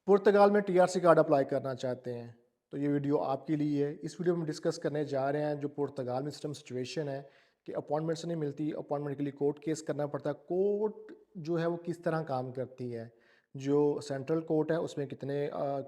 पुर्तगाल में TRC card apply करना चाहते हैं तो ये वीडियो आपके लिए है। इस वीडियो में डिस्कस करने जा रहे हैं जो पुर्तगाल में सिस्टम सिचुएशन है कि अपॉइंटमेंट्स नहीं मिलती, अपॉइंटमेंट के लिए कोर्ट केस करना पड़ता है। कोर्ट जो है वो किस तरह काम करती है, जो सेंट्रल कोर्ट है उसमें कितने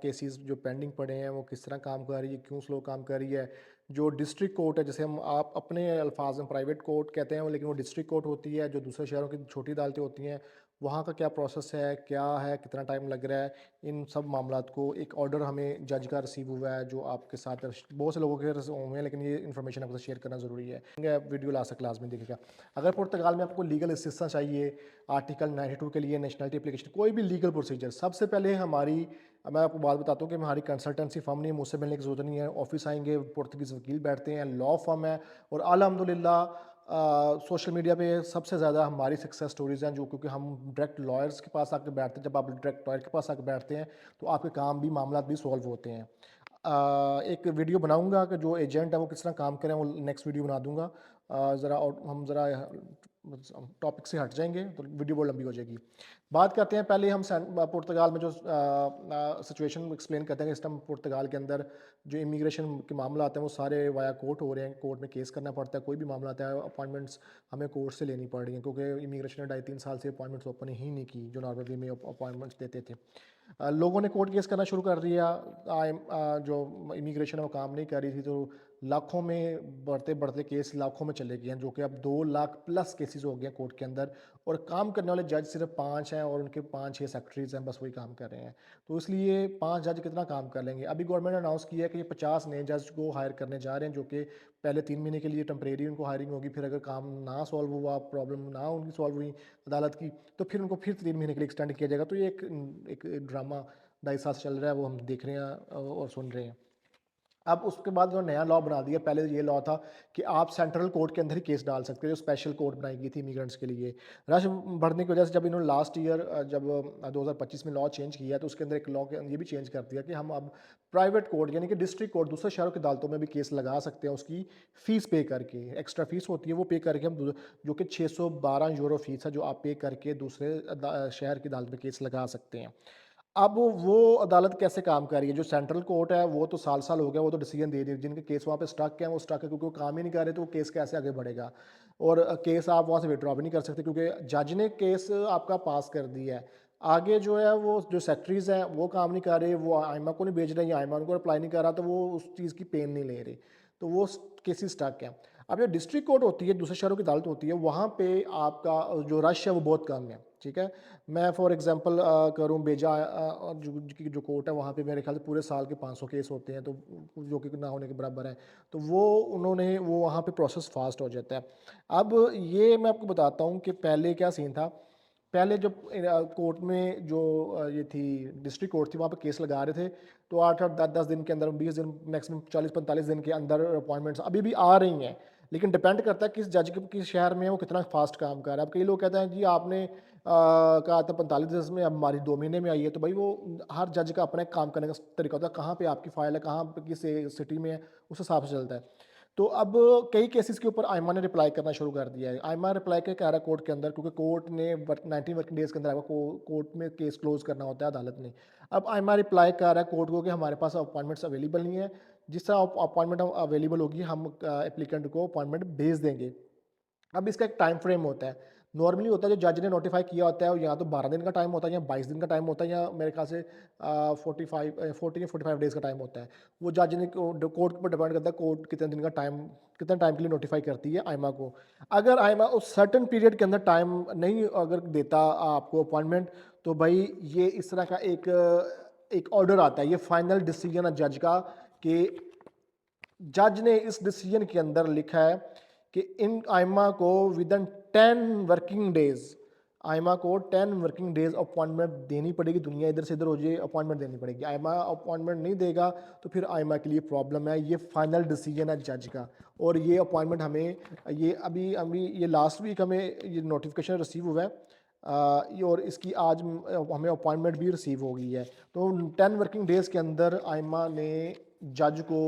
केसेस जो पेंडिंग पड़े हैं वो किस तरह काम कर रही है, क्यों स्लो काम कर रही है। जो डिस्ट्रिक्ट कोर्ट है, जैसे हम आप अपने अल्फाज में प्राइवेट कोर्ट कहते हैं, लेकिन वो डिस्ट्रिक्ट कोर्ट होती है, जो दूसरे शहरों की छोटी अदालतें होती हैं, वहाँ का क्या प्रोसेस है, क्या है, कितना टाइम लग रहा है। इन सब मामलात को एक ऑर्डर हमें जज का रिसीव हुआ है जो आपके साथ बहुत से लोगों के हुए हैं, लेकिन ये इन्फॉर्मेशन आपके साथ शेयर करना ज़रूरी है। वीडियो लास्ट क्लास में देखिएगा। अगर पुर्तगाल में आपको लीगल असिस्टेंस चाहिए, आर्टिकल 92 के लिए नेशनलिटी एप्लीकेशन, कोई भी लीगल प्रोसीजर, सबसे पहले मैं आपको बात बताता हूँ कि हमारी कंसल्टेंसी फर्म नहीं है, मुझसे मिलने की ज़रूरत नहीं है। ऑफिस आएंगे, पुर्तगीज़ वकील बैठते हैं, लॉ फर्म है। और अल्हम्दुलिल्लाह सोशल मीडिया पे सबसे ज़्यादा हमारी सक्सेस स्टोरीज़ हैं, जो क्योंकि हम डायरेक्ट लॉयर्स के पास आके बैठते हैं। जब आप डायरेक्ट लॉयर के पास आके बैठते हैं तो आपके काम भी, मामला भी सॉल्व होते हैं। एक वीडियो बनाऊंगा कि जो एजेंट है वो किस तरह काम करें, वो नेक्स्ट वीडियो बना दूंगा। ज़रा और हम ज़रा टॉपिक से हट जाएंगे तो वीडियो बहुत लंबी हो जाएगी। बात करते हैं पहले हम पुर्तगाल में जो सिचुएशन एक्सप्लेन करते हैं कि इस टाइम पुर्तगाल के अंदर जो इमिग्रेशन के मामला आते हैं वो सारे वाया कोर्ट हो रहे हैं। कोर्ट में केस करना पड़ता है, कोई भी मामला आता है, अपॉइंटमेंट्स हमें कोर्ट से लेनी पड़ रही हैं, क्योंकि इमिग्रेशन ने 2.5-3 साल से अपॉइंटमेंट्स ओपन ही नहीं की जो नॉर्मल वे में अपॉइंटमेंट्स देते थे। लोगों ने कोर्ट केस करना शुरू कर दिया। जो इमिग्रेशन है वो काम नहीं कर रही थी, तो लाखों में बढ़ते बढ़ते केस लाखों में चले गए हैं, जो कि अब 2 लाख प्लस केसेस हो गए हैं कोर्ट के अंदर। और काम करने वाले जज सिर्फ 5 हैं और उनके 5-6 सेक्रेटरीज हैं, बस वही काम कर रहे हैं। तो इसलिए 5 जज कितना काम कर लेंगे। अभी गवर्नमेंट ने अनाउंस किया है कि ये 50 नए जज को हायर करने जा रहे हैं, जो कि पहले 3 महीने के लिए टेम्परेरी उनको हायरिंग होगी। फिर अगर काम ना सॉल्व हुआ, प्रॉब्लम ना उनकी सॉल्व हुई अदालत की, तो फिर उनको फिर 3 महीने के लिए एक्सटेंड किया जाएगा। तो ये एक ड्रामा 2.5 साल से चल रहा है, वो हम देख रहे हैं और सुन रहे हैं। अब उसके बाद जो नया लॉ बना दिया, पहले ये लॉ था कि आप सेंट्रल कोर्ट के अंदर ही केस डाल सकते हो, जो स्पेशल कोर्ट बनाई गई थी इमिग्रेंट्स के लिए। रश बढ़ने की वजह से जब इन्होंने लास्ट ईयर जब 2025 में लॉ चेंज किया, तो उसके अंदर एक लॉ के ये भी चेंज कर दिया कि हम अब प्राइवेट कोर्ट यानी कि डिस्ट्रिक्ट कोर्ट, दूसरे शहरों की अदालतों में भी केस लगा सकते हैं, उसकी फ़ीस पे करके। एक्स्ट्रा फ़ीस होती है, वो पे करके हम जो कि 612 यूरो फ़ीस है, जो आप पे करके दूसरे शहर की अदालत में केस लगा सकते हैं। अब वो अदालत कैसे काम कर रही है, जो सेंट्रल कोर्ट है वो तो साल-साल हो गया, वो तो डिसीजन दे दी। जिनके केस वहाँ पे स्टक हैं, वो स्टक है, क्योंकि वो काम ही नहीं कर रहे, तो वो केस कैसे आगे बढ़ेगा। और केस आप वहाँ से विथड्रॉ भी नहीं कर सकते, क्योंकि जज ने केस आपका पास कर दिया है। आगे जो है वो जो सेक्रेटरीज़ हैं वो काम नहीं कर रहे, वो आइमा को नहीं भेज रहे या आइमा उनको अप्लाई नहीं कर रहा, तो वो उस चीज़ की पेन नहीं ले रहे, तो वो केसेस स्टक हैं। अब जो डिस्ट्रिक्ट कोर्ट होती है, दूसरे शहरों की अदालत होती है, वहाँ पे आपका जो रश है वो बहुत कम है, ठीक है। मैं फॉर एग्जांपल करूँ बेजा जो कोर्ट है, वहाँ पे मेरे ख्याल से पूरे साल के 500 केस होते हैं, तो जो कि ना होने के बराबर है। तो वो वहाँ पे प्रोसेस फास्ट हो जाता है। अब ये मैं आपको बताता हूँ कि पहले क्या सीन था। पहले जब कोर्ट में जो ये थी डिस्ट्रिक्ट कोर्ट थी, वहाँ पे केस लगा रहे थे, तो 8-8 10-10 दिन के अंदर, 20 दिन, मैक्सिमम 40-45 दिन के अंदर अपॉइंटमेंट्स अभी भी आ रही हैं। लेकिन डिपेंड करता है किस जज के किस शहर में है, वो कितना फास्ट काम कर रहा है। अब कई लोग कहते हैं जी आपने कहा था 45 दिन में, अब हमारी 2 महीने में आई है, तो भाई वो हर जज का अपना एक काम करने का तरीका होता है। कहाँ पे आपकी फाइल है, कहाँ पे किस सिटी में है, उस हिसाब से चलता है। तो अब कई केसेस के ऊपर आइमा ने रिप्लाई करना शुरू कर दिया है। आइमा रिप्लाई क्या कह रहा है कोर्ट के अंदर, क्योंकि कोर्ट ने 19 वर्किंग डेज के अंदर आपको कोर्ट में केस क्लोज करना होता है अदालत ने। अब आइमा रिप्लाई कर रहा है कोर्ट को कि हमारे पास अपॉइंटमेंट्स अवेलेबल नहीं है। जिस तरह अपॉइंटमेंट अवेलेबल होगी, हम एप्लीकेंट को अपॉइंटमेंट भेज देंगे। अब इसका एक टाइम फ्रेम होता है। नॉर्मली होता है जो जज ने नोटिफाई किया होता है, या तो 12 दिन का टाइम होता है या 22 दिन का टाइम होता है, या मेरे ख्याल से 40 या 45 डेज़ का टाइम होता है। वो जज ने कोर्ट के ऊपर डिपेंड करता है, कोर्ट कितने टाइम के लिए नोटिफाई करती है आइमा को। अगर आइमा उस सर्टेन पीरियड के अंदर टाइम नहीं अगर देता आपको अपॉइंटमेंट, तो भाई ये इस तरह का एक ऑर्डर आता है, ये फाइनल डिसीजन है जज का, कि जज ने इस डिसीजन के अंदर लिखा है कि इन आइमा को विद इन 10 वर्किंग डेज, आइमा को 10 वर्किंग डेज अपॉइंटमेंट देनी पड़ेगी। दुनिया इधर से इधर हो जाए, अपॉइंटमेंट देनी पड़ेगी। आइमा अपॉइंटमेंट नहीं देगा तो फिर आइमा के लिए प्रॉब्लम है। ये फाइनल डिसीजन है जज का। और ये अपॉइंटमेंट हमें, ये अभी अभी ये लास्ट वीक हमें ये नोटिफिकेशन रिसीव हुआ है। और इसकी आज हमें अपॉइंटमेंट भी रिसीव हो गई है। तो 10 वर्किंग डेज़ के अंदर आइमा ने जज को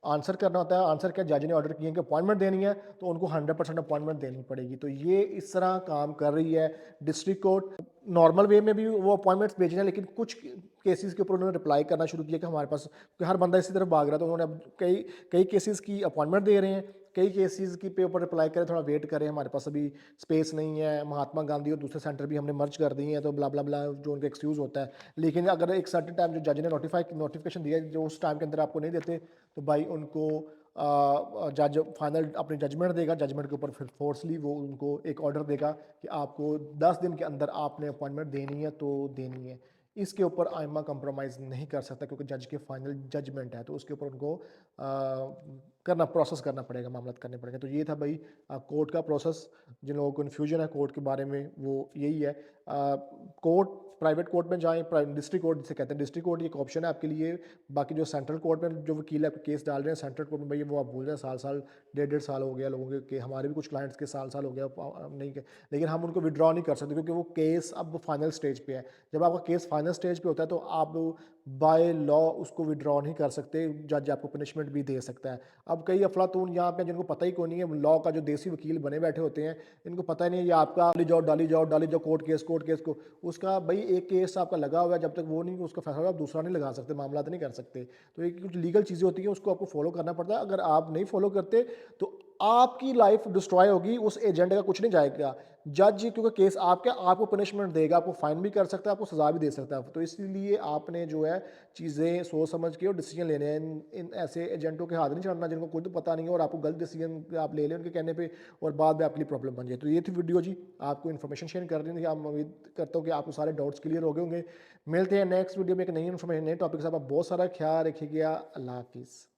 आंसर करना होता है। आंसर क्या, जज ने ऑर्डर किए कि अपॉइंटमेंट देनी है तो उनको 100% अपॉइंटमेंट देनी पड़ेगी। तो ये इस तरह काम कर रही है डिस्ट्रिक्ट कोर्ट। नॉर्मल वे में भी वो अपॉइंटमेंट्स भेज रहे हैं, लेकिन कुछ केसेस के ऊपर उन्होंने रिप्लाई करना शुरू किया कि हमारे पास, कि हर बंदा इसी तरफ भाग रहा है, तो उन्होंने अब कई कई केसेस की अपॉइंटमेंट दे रहे हैं, कई केसेस की पे ऊपर रिप्लाई करें, थोड़ा वेट करें, हमारे पास अभी स्पेस नहीं है, महात्मा गांधी और दूसरे सेंटर भी हमने मर्ज कर दिए हैं, तो ब्ला ब्ला ब्ला जो उनका एक्सक्यूज़ होता है। लेकिन अगर एक सर्टेन टाइम जो जज ने नोटिफिकेशन दिया है, जो उस टाइम के अंदर आपको नहीं देते, तो भाई उनको जज फाइनल अपनी जजमेंट देगा, जजमेंट के ऊपर फिर फोर्सली वो उनको एक ऑर्डर देगा कि आपको 10 दिन के अंदर आपने अपॉइंटमेंट देनी है तो देनी है। इसके ऊपर आइमा कंप्रोमाइज़ नहीं कर सकता, क्योंकि जज के फाइनल जजमेंट है, तो उसके ऊपर उनको करना प्रोसेस करना पड़ेगा, मामला करने पड़ेगा। तो ये था भाई कोर्ट का प्रोसेस। जिन लोगों को कन्फ्यूजन है कोर्ट के बारे में वो यही है। कोर्ट, प्राइवेट कोर्ट में जाएँ, डिस्ट्रिक्ट कोर्ट जिसे कहते हैं, डिस्ट्रिक्ट कोर्ट एक ऑप्शन है आपके लिए। बाकी जो सेंट्रल कोर्ट में जो वकील आपके केस डाल रहे हैं सेंट्रल कोर्ट में, भाई वो आप भूल जाएं, साल डेढ़ डेढ़ साल हो गया लोगों के हमारे भी कुछ क्लाइंट्स के साल हो गया नहीं के, लेकिन हम उनको विड्रॉ नहीं कर सकते, क्योंकि वो केस अब फाइनल स्टेज पे है। जब आपका केस फाइनल स्टेज पे होता है तो आप बाय लॉ उसको विड्रॉ नहीं कर सकते, जज आपको पनिशमेंट भी दे सकता है। अब कई अफलातून यहाँ पे जिनको पता ही कोई नहीं है, लॉ का जो देसी वकील बने बैठे होते हैं, इनको पता ही नहीं है, ये आपका डाली जाओ कोर्ट केस को, उसका भाई एक केस आपका लगा हुआ है, जब तक वो नहीं उसका फैसला आप दूसरा नहीं लगा सकते, मामला नहीं कर सकते। तो ये कुछ लीगल चीज़ें होती हैं, उसको आपको फॉलो करना पड़ता है। अगर आप नहीं फॉलो करते तो आपकी लाइफ डिस्ट्रॉय होगी, उस एजेंट का कुछ नहीं जाएगा। जज क्योंकि केस आपका, आपको पनिशमेंट देगा, आपको फाइन भी कर सकता है, आपको सजा भी दे सकता है। तो इसलिए आपने जो है चीज़ें सोच समझ के और डिसीजन लेने हैं। इन ऐसे एजेंटों के हाथ नहीं चढ़ना जिनको खुद पता नहीं है और आपको गलत डिसीजन आप ले लें उनके कहने पे, और बाद में आपके लिए प्रॉब्लम बन जाए। तो ये थी वीडियो जी, आपको इन्फॉर्मेशन शेयर कर रही थी। आप उम्मीद करता हूँ कि आपको सारे डाउट्स क्लियर हो गए होंगे। मिलते हैं नेक्स्ट वीडियो में एक नई इन्फॉर्मेशन, नए टॉपिक के साथ। आप बहुत सारा ख्याल रखिएगा। अल्लाह हाफिज़।